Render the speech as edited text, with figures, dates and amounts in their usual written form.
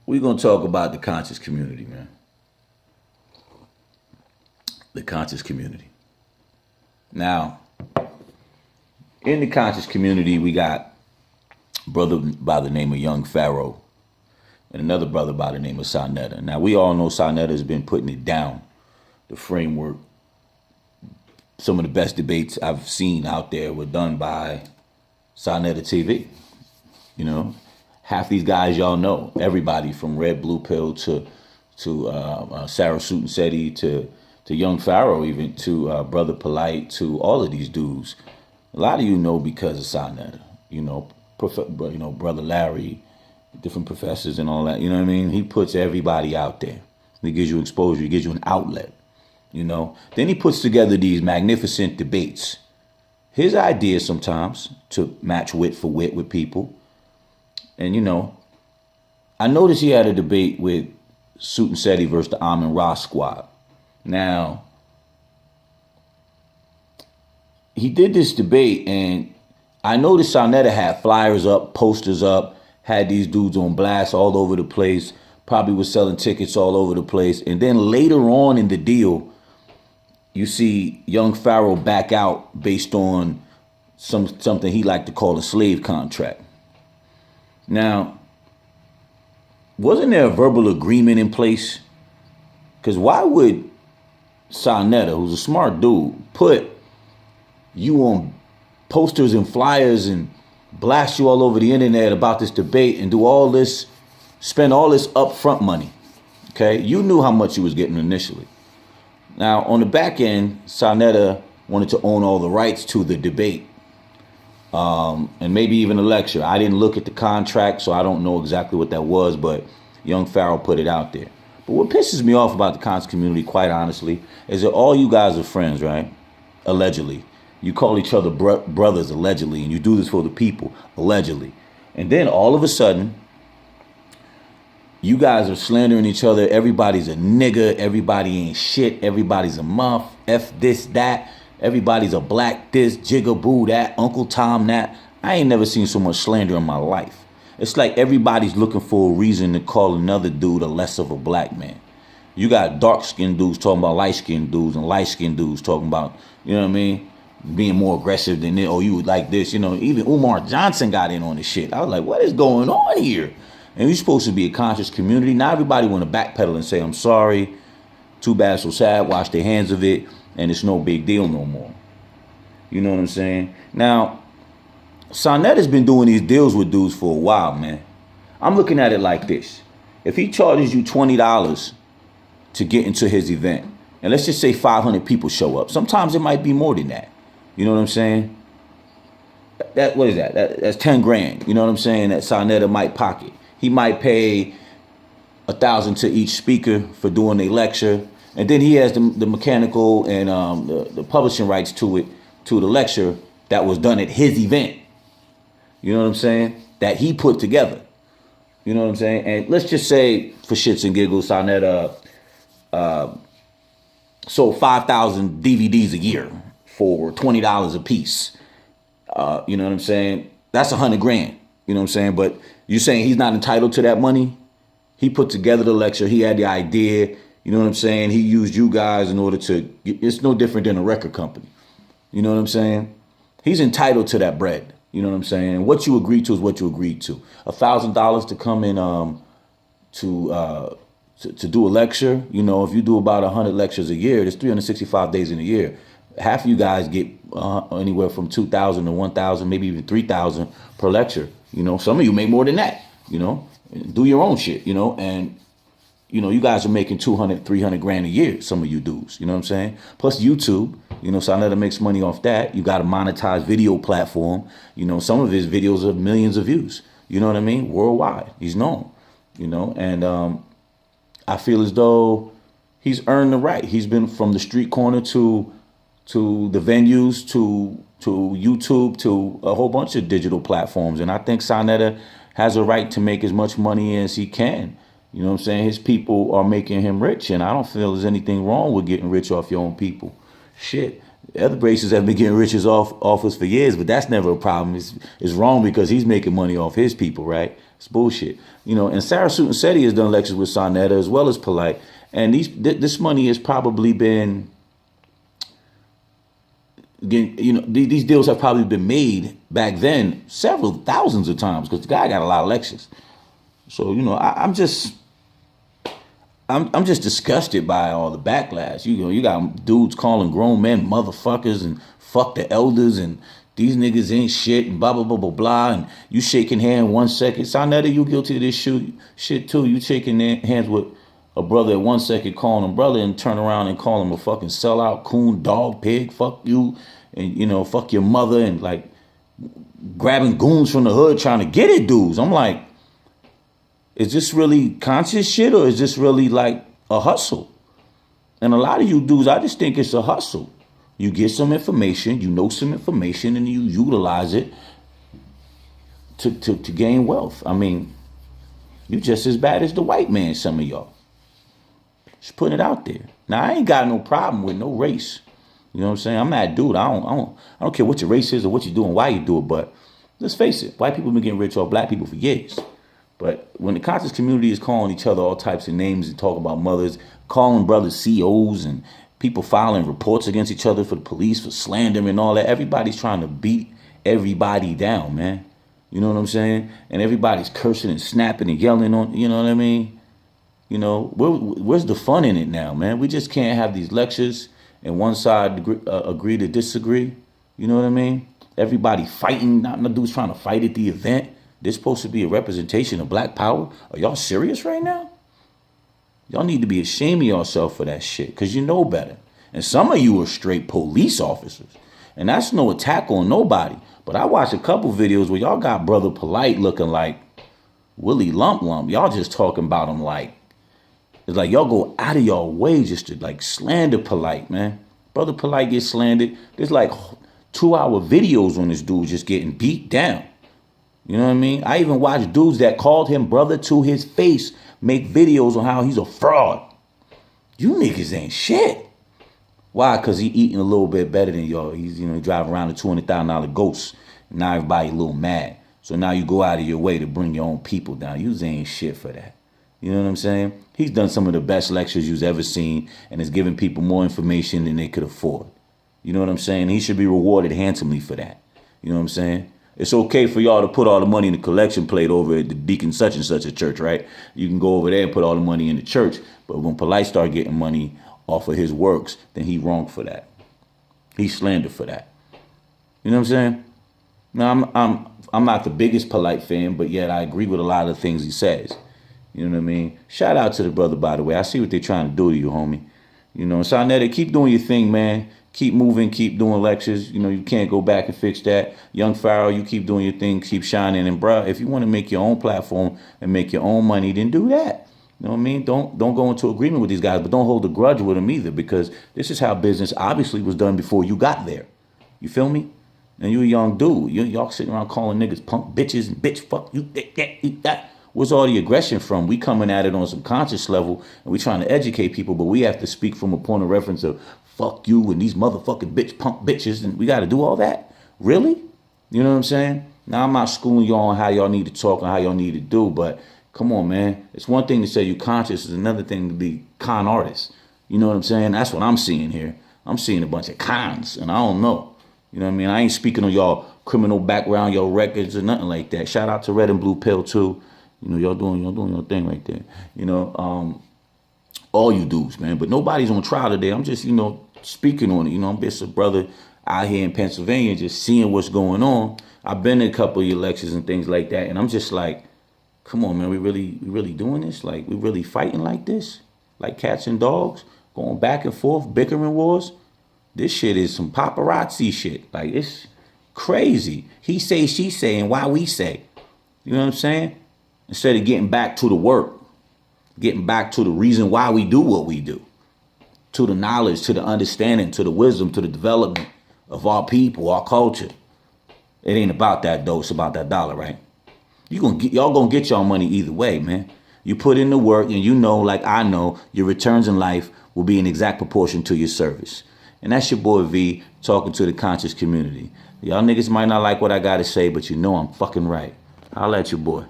we're going to talk about the conscious community, man. The conscious community. Now, in the conscious community, we got a brother by the name of Young Pharoah and another brother by the name of Sonetta. Now, we all know Sonetta has been putting it down, the framework. Some of the best debates I've seen out there were done by Sonetta TV. You know, half these guys y'all know. Everybody from Red Blue Pill to Sarah Sutton to Young Pharoah, even to Brother Polite, to all of these dudes. A lot of you know because of Sonetta. You know, Brother Larry, different professors and all that. You know what I mean? He puts everybody out there. He gives you exposure. He gives you an outlet. You know. Then he puts together these magnificent debates. His idea sometimes to match wit for wit with people. And, you know, I noticed he had a debate with Sutton Seti versus the Amin Ra squad. Now, he did this debate, and I noticed Sonetta had flyers up, posters up, had these dudes on blast all over the place, probably was selling tickets all over the place. And then later on in the deal, you see Young Pharoah back out based on something he liked to call a slave contract. Now, wasn't there a verbal agreement in place? Because why would Sonetta, who's a smart dude, put you on posters and flyers and blast you all over the internet about this debate and do all this, spend all this upfront money? Okay, you knew how much you was getting initially. Now, on the back end, Sonetta wanted to own all the rights to the debate. And maybe even a lecture. I didn't look at the contract, so I don't know exactly what that was, but Young Pharoah put it out there. But what pisses me off about the conscious community, quite honestly, is that all you guys are friends, right? Allegedly. You call each other brothers, allegedly, and you do this for the people, allegedly. And then all of a sudden, you guys are slandering each other. Everybody's a nigga. Everybody ain't shit. Everybody's a muff. F this, that. Everybody's a black this, jigaboo that, Uncle Tom that. I ain't never seen so much slander in my life. It's like everybody's looking for a reason to call another dude a less of a black man. You got dark-skinned dudes talking about light-skinned dudes and light-skinned dudes talking about, you know what I mean, being more aggressive than this. Oh, you would like this. You know, even Umar Johnson got in on this shit. I was like, what is going on here? And you're supposed to be a conscious community. Now everybody want to backpedal and say, I'm sorry, too bad, so sad, wash their hands of it. And it's no big deal no more. You know what I'm saying? Now, Sonetta's been doing these deals with dudes for a while, man. I'm looking at it like this. If he charges you $20 to get into his event, and let's just say 500 people show up. Sometimes it might be more than that. You know what I'm saying? What is that? That's 10 grand. You know what I'm saying? That Sonetta might pocket. He might pay $1,000 to each speaker for doing a lecture. And then he has the mechanical and the publishing rights to it, to the lecture that was done at his event. You know what I'm saying? That he put together. You know what I'm saying? And let's just say, for shits and giggles, Sonetta sold 5,000 DVDs a year for $20 a piece. You know what I'm saying? That's 100 grand. You know what I'm saying? But you're saying he's not entitled to that money? He put together the lecture. He had the idea. You know what I'm saying? He used you guys in order to, it's no different than a record company. You know what I'm saying? He's entitled to that bread. You know what I'm saying? What you agreed to is what you agreed to. $1,000 to come in to do a lecture. You know, if you do about 100 lectures a year, there's 365 days in a year. Half of you guys get anywhere from 2,000 to 1,000, maybe even 3,000 per lecture. You know, some of you make more than that, you know, do your own shit, you know, and you know, you guys are making 200, 300 grand a year, some of you dudes, you know what I'm saying? Plus YouTube, you know, Sonetta makes money off that. You got a monetized video platform. You know, some of his videos are millions of views. You know what I mean? Worldwide. He's known, you know, and I feel as though he's earned the right. He's been from the street corner to the venues, to YouTube, to a whole bunch of digital platforms. And I think Sonetta has a right to make as much money as he can. You know what I'm saying? His people are making him rich, and I don't feel there's anything wrong with getting rich off your own people. Shit. Other races have been getting riches off us for years, but that's never a problem. It's wrong because he's making money off his people, right? It's bullshit. And Sarah Suit and Seti has done lectures with Sonetta as well as Polite. And this money has probably been, these deals have probably been made back then several thousands of times because the guy got a lot of lectures. So, I'm just disgusted by all the backlash. You got dudes calling grown men motherfuckers and fuck the elders and these niggas ain't shit and blah, blah, blah, blah, blah. And you shaking hand 1 second. Sonetta, you guilty of this shit too. You shaking hands with a brother at 1 second, calling him brother, and turn around and call him a fucking sellout, coon, dog, pig, fuck you, and, fuck your mother, and like grabbing goons from the hood trying to get at dudes. I'm like, is this really conscious shit or is this really like a hustle? And a lot of you dudes, I just think it's a hustle. You get some information, you know some information, and you utilize it to gain wealth. I mean, you just as bad as the white man, some of y'all. Just putting it out there. Now, I ain't got no problem with no race. You know what I'm saying? I'm that dude. I don't care what your race is or what you do and why you do it. But let's face it, white people have been getting rich off black people for years. But when the conscious community is calling each other all types of names and talking about mothers, calling brothers COs and people filing reports against each other for the police for slander and all that, everybody's trying to beat everybody down, man. You know what I'm saying? And everybody's cursing and snapping and yelling on, you know what I mean? Where's the fun in it now, man? We just can't have these lectures and one side agree to disagree. You know what I mean? Everybody fighting, not no dudes trying to fight at the event. This supposed to be a representation of black power. Are y'all serious right now? Y'all need to be ashamed of yourself for that shit because you know better. And some of you are straight police officers. And that's no attack on nobody. But I watched a couple videos where y'all got Brother Polite looking like Willie Lump Lump. Y'all just talking about him like, it's like y'all go out of your way just to like slander Polite, man. Brother Polite gets slandered. There's like 2-hour videos on this dude just getting beat down. You know what I mean? I even watched dudes that called him brother to his face make videos on how he's a fraud. You niggas ain't shit. Why? Because he eating a little bit better than y'all. He's, driving around a $200,000 Ghost. And now everybody a little mad. So now you go out of your way to bring your own people down. You ain't shit for that. You know what I'm saying? He's done some of the best lectures you've ever seen and is giving people more information than they could afford. You know what I'm saying? He should be rewarded handsomely for that. You know what I'm saying? It's okay for y'all to put all the money in the collection plate over at the deacon such and such a church, right? You can go over there and put all the money in the church. But when Polite start getting money off of his works, then he wrong for that. He slandered for that. You know what I'm saying? Now, I'm not the biggest Polite fan, but yet I agree with a lot of the things he says. You know what I mean? Shout out to the brother, by the way. I see what they're trying to do to you, homie. Sonetta, keep doing your thing, man. Keep moving, keep doing lectures. You can't go back and fix that. Young Pharoah, you keep doing your thing, keep shining. And bruh, if you want to make your own platform and make your own money, then do that. You know what I mean? Don't go into agreement with these guys, but don't hold a grudge with them either, because this is how business obviously was done before you got there. You feel me? And you a young dude. Y'all sitting around calling niggas punk bitches and bitch fuck you, that. Where's all the aggression from? We coming at it on some conscious level, and we trying to educate people, but we have to speak from a point of reference of fuck you and these motherfucking bitch punk bitches, and we got to do all that? Really? You know what I'm saying? Now, I'm not schooling y'all on how y'all need to talk and how y'all need to do, but come on, man. It's one thing to say you're conscious. It's another thing to be con artists. You know what I'm saying? That's what I'm seeing here. I'm seeing a bunch of cons, and I don't know. You know what I mean? I ain't speaking on y'all criminal background, your records, or nothing like that. Shout out to Red and Blue Pill, too. Y'all doing your thing right there. All you dudes, man. But nobody's on trial today. I'm just, speaking on it. I'm just a brother out here in Pennsylvania just seeing what's going on. I've been to a couple of your lectures and things like that, and I'm just like, come on, man, we really doing this? Like, we really fighting like this? Like cats and dogs? Going back and forth, bickering wars? This shit is some paparazzi shit. Like, it's crazy. He say, she say, and why we say. You know what I'm saying? Instead of getting back to the work, getting back to the reason why we do what we do, to the knowledge, to the understanding, to the wisdom, to the development of our people, our culture. It ain't about that, though. It's about that dollar, right? Y'all gonna get y'all money either way, man. You put in the work, and like I know, your returns in life will be in exact proportion to your service. And that's your boy V talking to the conscious community. Y'all niggas might not like what I gotta say, but I'm fucking right. I'll let you, boy.